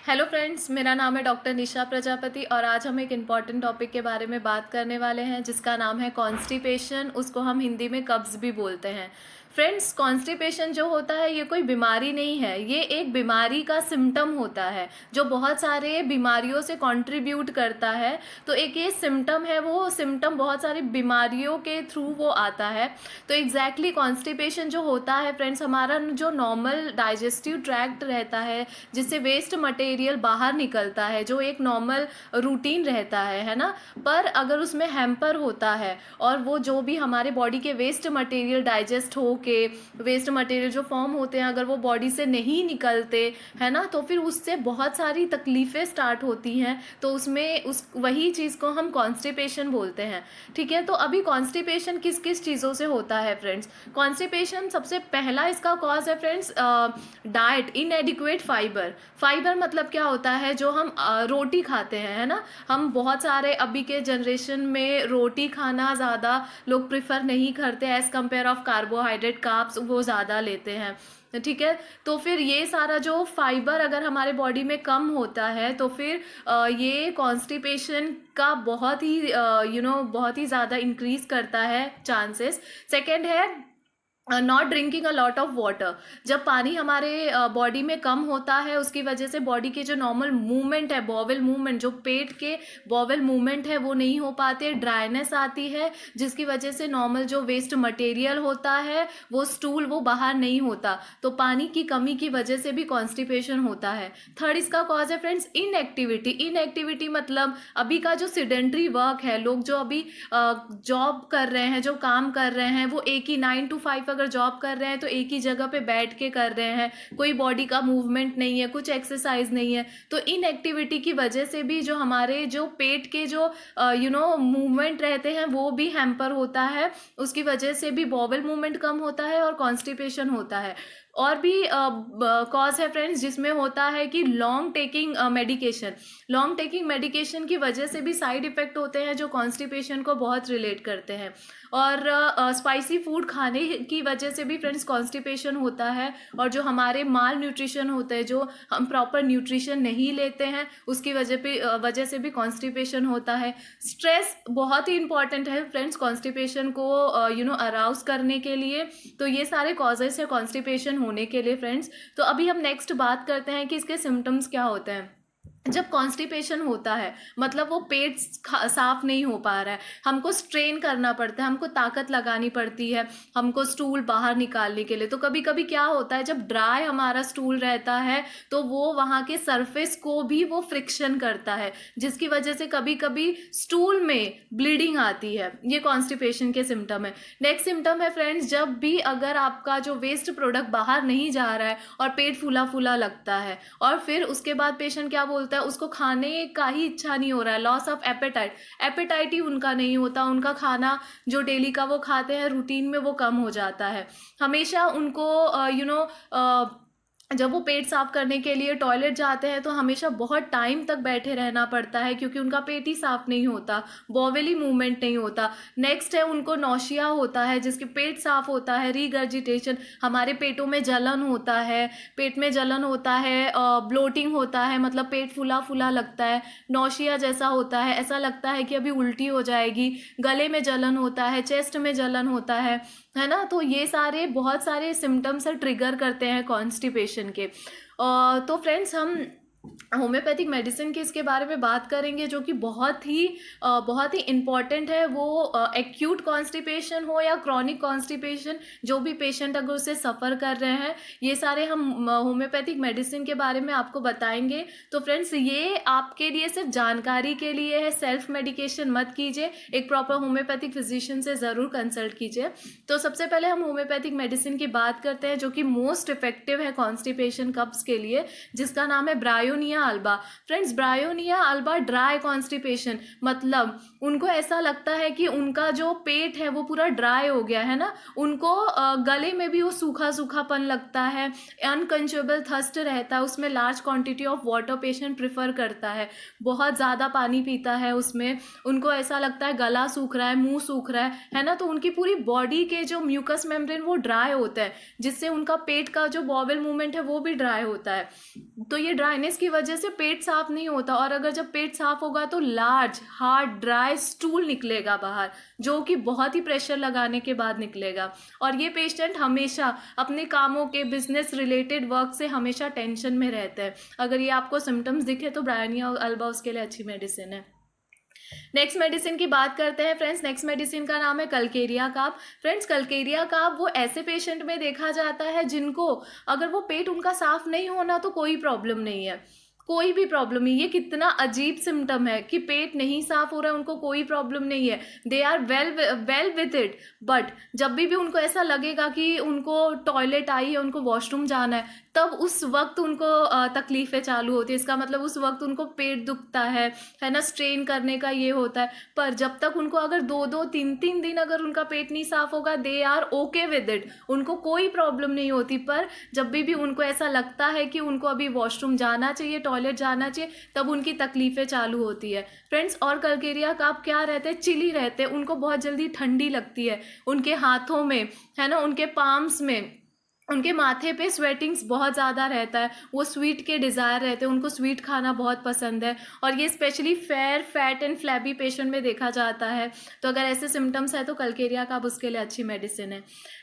Hello friends, मेरा नाम है डॉक्टर निशा प्रजापति और आज हम एक इम्पॉर्टेंट टॉपिक के बारे में बात करने वाले हैं जिसका नाम है कॉन्स्टिपेशन। उसको हम हिंदी में कब्ज़ भी बोलते हैं। फ्रेंड्स, कॉन्स्टिपेशन जो होता है ये कोई बीमारी नहीं है, ये एक बीमारी का सिम्टम होता है जो बहुत सारे बीमारियों से कंट्रीब्यूट करता है। तो एक ये सिम्टम है, वो सिम्टम बहुत सारी बीमारियों के थ्रू वो आता है। तो एग्जैक्टली कॉन्स्टिपेशन जो होता है फ्रेंड्स, हमारा जो नॉर्मल डाइजेस्टिव ट्रैक्ट रहता है जिससे वेस्ट मटेरियल बाहर निकलता है, जो एक नॉर्मल रूटीन रहता है ना। पर अगर उसमें हैम्पर होता है और वो जो भी हमारे बॉडी के वेस्ट मटेरियल डाइजेस्ट हो के वेस्ट मटेरियल जो फॉर्म होते हैं अगर वो बॉडी से नहीं निकलते है ना, तो फिर उससे बहुत सारी तकलीफ़ें स्टार्ट होती हैं। तो उसमें उस वही चीज़ को हम कॉन्स्टिपेशन बोलते हैं। ठीक है, तो अभी कॉन्स्टिपेशन किस किस चीज़ों से होता है फ्रेंड्स? कॉन्स्टिपेशन सबसे पहला इसका कॉज है फ्रेंड्स डाइट, इनएडिक्वेट फाइबर। फाइबर मतलब क्या होता है? जो हम रोटी खाते हैं है ना, हम बहुत सारे अभी के जनरेशन में रोटी खाना ज़्यादा लोग प्रिफर नहीं करते as compare of carbohydrate, carbs वो ज़्यादा लेते हैं। ठीक है, तो फिर ये सारा जो फाइबर अगर हमारे बॉडी में कम होता है तो फिर ये कॉन्स्टिपेशन का बहुत ही बहुत ही ज़्यादा इंक्रीज करता है चांसेस। सेकेंड है not drinking a lot of water. जब पानी हमारे बॉडी में कम होता है उसकी वजह से बॉडी के जो नॉर्मल मूवमेंट है, बॉवल मूवमेंट, जो पेट के बॉवल मूवमेंट है वो नहीं हो पाते, ड्राइनेस आती है जिसकी वजह से नॉर्मल जो वेस्ट मटेरियल होता है वो स्टूल वो बाहर नहीं होता। तो पानी की कमी की वजह से भी कॉन्स्टिपेशन होता है। थर्ड इसका कॉज है फ्रेंड्स इनएक्टिविटी। इनएक्टिविटी मतलब अभी का जो सिडेंट्री वर्क है, लोग जो अभी जॉब कर रहे हैं, जो काम कर रहे हैं, वो एक ही 9 to 5 अगर जॉब कर रहे हैं तो एक ही जगह पे बैठ के कर रहे हैं, कोई बॉडी का मूवमेंट नहीं है, कुछ एक्सरसाइज नहीं है। तो इन एक्टिविटी की वजह से भी जो हमारे जो पेट के जो मूवमेंट रहते हैं वो भी हैम्पर होता है। उसकी वजह से भी बॉवल मूवमेंट कम होता है और कॉन्स्टिपेशन होता है। और भी कॉज है फ्रेंड्स जिसमें होता है कि long taking medication. Long taking medication की वजह से भी साइड इफेक्ट होते हैं जो कॉन्स्टिपेशन को बहुत रिलेट करते हैं। और स्पाइसी फूड खाने की वजह से भी फ्रेंड्स कॉन्स्टिपेशन होता है। और जो हमारे माल न्यूट्रिशन होते हैं, जो हम प्रॉपर न्यूट्रिशन नहीं लेते हैं, उसकी वजह से भी कॉन्स्टिपेशन होता है। स्ट्रेस बहुत ही इंपॉर्टेंट है फ्रेंड्स कॉन्स्टिपेशन को अराउज करने के लिए। तो ये सारे कॉजेस है कॉन्स्टिपेशन होने के लिए फ्रेंड्स। तो अभी हम नेक्स्ट बात करते हैं कि इसके सिम्टम्स क्या होते हैं। जब कॉन्स्टिपेशन होता है मतलब वो पेट साफ नहीं हो पा रहा है, हमको स्ट्रेन करना पड़ता है, हमको ताकत लगानी पड़ती है हमको स्टूल बाहर निकालने के लिए। तो कभी कभी क्या होता है, जब ड्राई हमारा स्टूल रहता है तो वो वहाँ के सरफेस को भी वो फ्रिक्शन करता है जिसकी वजह से कभी कभी स्टूल में ब्लीडिंग आती है। ये कॉन्स्टिपेशन के सिम्टम है। नेक्स्ट सिम्टम है फ्रेंड्स, जब भी अगर आपका जो वेस्ट प्रोडक्ट बाहर नहीं जा रहा है और पेट फूला फूला लगता है और फिर उसके बाद पेशेंट क्या बोलता है, उसको खाने का ही इच्छा नहीं हो रहा है, लॉस ऑफ एपेटाइट। एपेटाइट ही उनका नहीं होता, उनका खाना जो डेली का वो खाते हैं रूटीन में वो कम हो जाता है। हमेशा उनको जब वो पेट साफ करने के लिए टॉयलेट जाते हैं तो हमेशा बहुत टाइम तक बैठे रहना पड़ता है क्योंकि उनका पेट ही साफ नहीं होता, बॉवेली मूवमेंट नहीं होता। नेक्स्ट है उनको नौशिया होता है, जिसके पेट साफ होता है, रीगर्जिटेशन, हमारे पेटों में जलन होता है, पेट में जलन होता है, ब्लोटिंग होता है मतलब पेट फूला फूला लगता है, नौशिया जैसा होता है, ऐसा लगता है कि अभी उल्टी हो जाएगी, गले में जलन होता है, चेस्ट में जलन होता है ना। तो ये सारे बहुत सारे सिम्टम्स ट्रिगर करते हैं कॉन्स्टिपेशन के। तो फ्रेंड्स हम होम्योपैथिक मेडिसिन की इसके बारे में बात करेंगे जो कि बहुत ही इम्पॉर्टेंट है। वो एक्यूट कॉन्स्टिपेशन हो या क्रॉनिक कॉन्स्टिपेशन, जो भी पेशेंट अगर उससे सफ़र कर रहे हैं, ये सारे हम होम्योपैथिक मेडिसिन के बारे में आपको बताएंगे। तो फ्रेंड्स ये आपके लिए सिर्फ जानकारी के लिए है, सेल्फ मेडिकेशन मत कीजिए, एक प्रॉपर होम्योपैथिक फिजिशियन से ज़रूर कंसल्ट कीजिए। तो सबसे पहले हम होम्योपैथिक मेडिसिन की बात करते हैं जो कि मोस्ट इफेक्टिव है कॉन्स्टिपेशन कब्स के लिए, जिसका नाम है bryonia alba. Friends bryonia alba dry constipation मतलब उनको ऐसा लगता है कि उनका जो पेट है वो पूरा ड्राई हो गया है ना, उनको गले में भी वो सूखा सूखापन लगता है, अनकंट्रोलेबल थर्स्ट रहता है, उसमें large quantity of water patient prefer करता है, बहुत ज़्यादा पानी पीता है उसमें, उनको ऐसा लगता है गला सूख रहा है, मुंह सूख रहा है ना। तो उनकी पूरी बॉडी के जो म्यूकस मेम्ब्रेन वो ड्राई होता है जिससे उनका पेट का जो बॉवल मूवमेंट है वो भी ड्राई होता है। तो ये ड्राइनेस की वजह वजह से पेट साफ नहीं होता, और अगर जब पेट साफ होगा तो लार्ज हार्ड ड्राई स्टूल निकलेगा बाहर, जो कि बहुत ही प्रेशर लगाने के बाद निकलेगा। और ये पेशेंट हमेशा अपने कामों के बिजनेस रिलेटेड वर्क से हमेशा टेंशन में रहते हैं। अगर ये आपको सिम्टम्स दिखे तो ब्रायनिया अल्बा उसके लिए अच्छी मेडिसिन है। नेक्स्ट मेडिसिन की बात करते हैं फ्रेंड्स। नेक्स्ट मेडिसिन का नाम है कलकेरिया काप। फ्रेंड्स, कलकेरिया काप वो ऐसे पेशेंट में देखा जाता है जिनको अगर वो पेट उनका साफ नहीं होना तो कोई प्रॉब्लम नहीं है, कोई भी प्रॉब्लम नहीं। ये कितना अजीब सिम्टम है कि पेट नहीं साफ हो रहा है, उनको कोई प्रॉब्लम नहीं है, they are well with it. But जब भी उनको ऐसा लगेगा कि उनको टॉयलेट आई है, उनको वॉशरूम जाना है, तब उस वक्त उनको तकलीफ़ें चालू होती है। इसका मतलब उस वक्त उनको पेट दुखता है ना, स्ट्रेन करने का ये होता है। पर जब तक उनको अगर 2-3 दिन अगर उनका पेट नहीं साफ होगा, they are okay with it, उनको कोई प्रॉब्लम नहीं होती। पर जब भी उनको ऐसा लगता है कि उनको अभी वॉशरूम जाना चाहिए, टॉयलेट जाना चाहिए, तब उनकी तकलीफ़ें चालू होती है फ्रेंड्स। और कलकेरिया काप क्या रहते हैं, चिली रहते हैं, उनको बहुत जल्दी ठंडी लगती है, उनके हाथों में है ना, उनके पाम्स में, उनके माथे पे स्वेटिंग्स बहुत ज़्यादा रहता है, वो स्वीट के डिज़ायर रहते हैं, उनको स्वीट खाना बहुत पसंद है। और ये specially fair fat and flabby patient में देखा जाता है। तो अगर ऐसे सिम्टम्स है तो कलकेरिया काप उसके लिए अच्छी मेडिसिन है।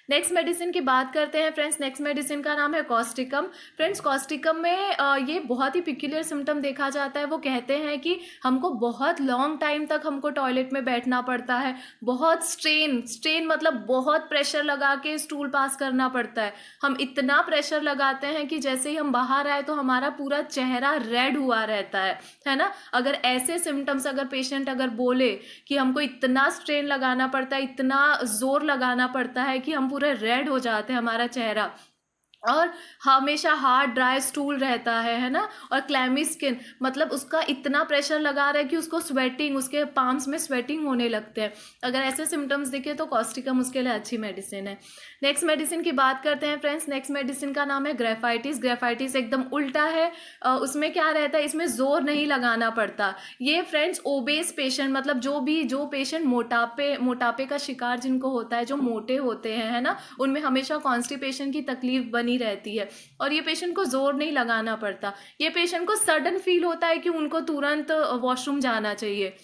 नेक्स्ट मेडिसिन की बात करते हैं फ्रेंड्स। नेक्स्ट मेडिसिन का नाम है कॉस्टिकम। फ्रेंड्स, कॉस्टिकम में ये बहुत ही पिक्यूलियर सिम्टम देखा जाता है। वो कहते हैं कि हमको बहुत लॉन्ग टाइम तक हमको टॉयलेट में बैठना पड़ता है, बहुत स्ट्रेन मतलब बहुत प्रेशर लगा के स्टूल पास करना पड़ता है। हम इतना प्रेशर लगाते हैं कि जैसे ही हम बाहर आए तो हमारा पूरा चेहरा रेड हुआ रहता है ना। अगर ऐसे सिम्टम्स अगर पेशेंट अगर बोले कि हमको इतना स्ट्रेन लगाना पड़ता है, इतना जोर लगाना पड़ता है कि हम पूरे रेड हो जाते हैं हमारा चेहरा, और हमेशा हार्ड ड्राई स्टूल रहता है ना, और क्लैमी स्किन, मतलब उसका इतना प्रेशर लगा रहा है कि उसको स्वेटिंग, उसके पाम्स में स्वेटिंग होने लगते हैं। अगर ऐसे सिम्टम्स दिखे तो कॉस्टिकम उसके लिए अच्छी मेडिसिन है। नेक्स्ट मेडिसिन की बात करते हैं फ्रेंड्स। नेक्स्ट मेडिसिन का नाम है ग्रेफाइटिस। ग्रेफाइटिस एकदम उल्टा है। उसमें क्या रहता है, इसमें जोर नहीं लगाना पड़ता। ये फ्रेंड्स ओबेस पेशेंट, मतलब जो पेशेंट मोटापे का शिकार जिनको होता है, जो मोटे होते हैं है ना, उनमें हमेशा कॉन्स्टिपेशन की तकलीफ बनी रहती है। और ये पेशेंट को जोर नहीं लगाना पड़ता। ये पेशेंट को सडन फील होता है कि उनको तुरंत वॉशरूम जाना चाहिए,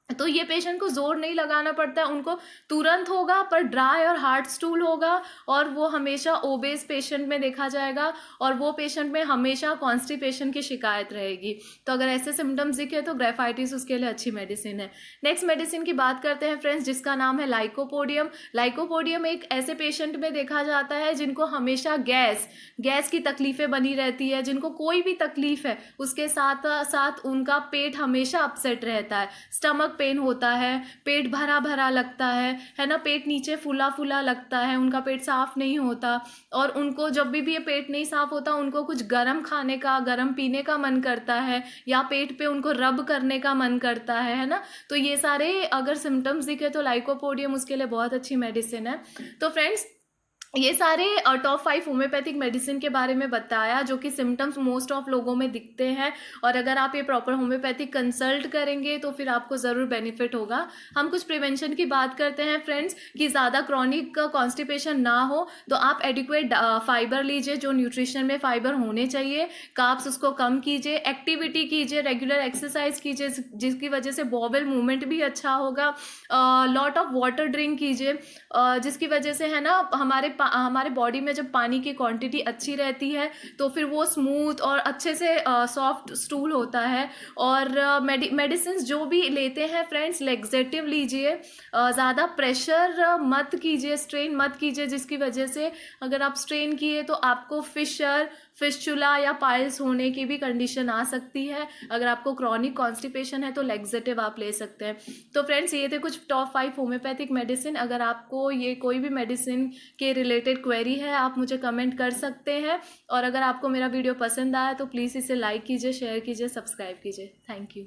तो ये पेशेंट को जोर नहीं लगाना पड़ता है, उनको तुरंत होगा, पर ड्राई और हार्ड स्टूल होगा, और वो हमेशा ओबेस पेशेंट में देखा जाएगा, और वो पेशेंट में हमेशा कॉन्स्टिपेशन की शिकायत रहेगी। तो अगर ऐसे सिम्टम्स दिखे तो ग्रेफाइटिस उसके लिए अच्छी मेडिसिन है। नेक्स्ट मेडिसिन की बात करते हैं फ्रेंड्स, जिसका नाम है लाइकोपोडियम। लाइकोपोडियम एक ऐसे पेशेंट में देखा जाता है जिनको हमेशा गैस की तकलीफ़ें बनी रहती है, जिनको कोई भी तकलीफ़ है उसके साथ साथ उनका पेट हमेशा अपसेट रहता है, स्टमक पेन होता है, पेट भरा भरा लगता है ना, पेट नीचे फूला फूला लगता है, उनका पेट साफ नहीं होता। और उनको जब भी ये पेट नहीं साफ होता, उनको कुछ गर्म खाने का, गर्म पीने का मन करता है, या पेट पे उनको रब करने का मन करता है ना। तो ये सारे अगर सिम्टम्स दिखे तो लाइकोपोडियम उसके लिए बहुत अच्छी मेडिसिन है। तो फ्रेंड्स, ये सारे टॉप 5 होम्योपैथिक मेडिसिन के बारे में बताया, जो कि सिम्टम्स मोस्ट ऑफ लोगों में दिखते हैं, और अगर आप ये प्रॉपर होम्योपैथिक कंसल्ट करेंगे तो फिर आपको ज़रूर बेनिफिट होगा। हम कुछ प्रिवेंशन की बात करते हैं फ्रेंड्स, कि ज़्यादा क्रॉनिक कॉन्स्टिपेशन ना हो, तो आप एडिक्वेट फाइबर लीजिए, जो न्यूट्रिशन में फाइबर होने चाहिए, कार्ब्स उसको कम कीजिए, एक्टिविटी कीजिए, रेगुलर एक्सरसाइज कीजिए जिसकी वजह से बॉबल मूवमेंट भी अच्छा होगा, लॉट ऑफ वाटर ड्रिंक कीजिए, जिसकी वजह से है ना हमारे बॉडी में जब पानी की क्वांटिटी अच्छी रहती है तो फिर वो स्मूथ और अच्छे से सॉफ्ट स्टूल होता है। और मेडिसिन जो भी लेते हैं फ्रेंड्स, लेग्जेटिव लीजिए, ज़्यादा प्रेशर मत कीजिए, स्ट्रेन मत कीजिए, जिसकी वजह से अगर आप स्ट्रेन किए तो आपको फिस्चुला या पाइल्स होने की भी कंडीशन आ सकती है। अगर आपको क्रॉनिक कॉन्स्टिपेशन है तो लेग्जेटिव आप ले सकते हैं। तो फ्रेंड्स, ये थे कुछ टॉप 5 होम्योपैथिक मेडिसिन। अगर आपको ये कोई भी मेडिसिन के रिलेटेड क्वेरी है, आप मुझे कमेंट कर सकते हैं, और अगर आपको मेरा वीडियो पसंद आया तो प्लीज़ इसे लाइक कीजिए, शेयर कीजिए, सब्सक्राइब कीजिए। Thank you.